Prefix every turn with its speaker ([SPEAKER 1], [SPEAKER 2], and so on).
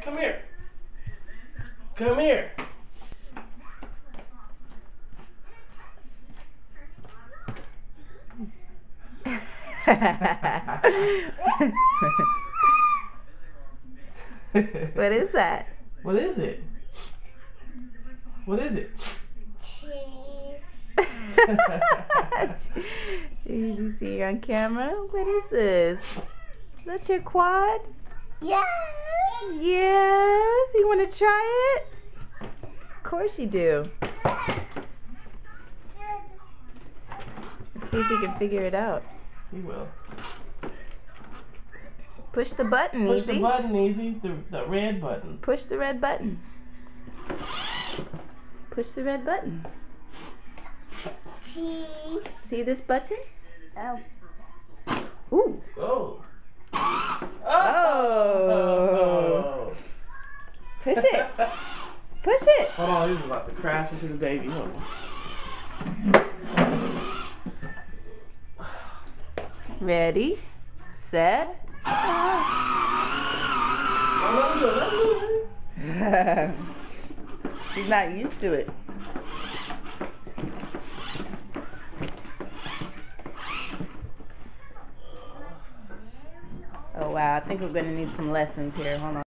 [SPEAKER 1] Come here. Come here.
[SPEAKER 2] What is that?
[SPEAKER 1] What is it? What is it?
[SPEAKER 3] Cheese.
[SPEAKER 2] Jeez, you see you on camera? What is this? Is that your quad?
[SPEAKER 3] Yes.
[SPEAKER 2] Yes. You want to try it? Of course you do. Let's see if you can figure it out.
[SPEAKER 1] He will.
[SPEAKER 2] Push the button,
[SPEAKER 1] Push
[SPEAKER 2] Easy.
[SPEAKER 1] the button, Easy. The red button.
[SPEAKER 2] Push the red button. Push the red button.
[SPEAKER 3] Cheese.
[SPEAKER 2] See this button?
[SPEAKER 3] Oh.
[SPEAKER 1] Oh.
[SPEAKER 2] Ooh. Oh. Push it. Push it.
[SPEAKER 1] Hold on, he's about to crash into the baby. Hold on.
[SPEAKER 2] Ready, set. He's not used to it. Oh wow, I think we're gonna need some lessons here. Hold on.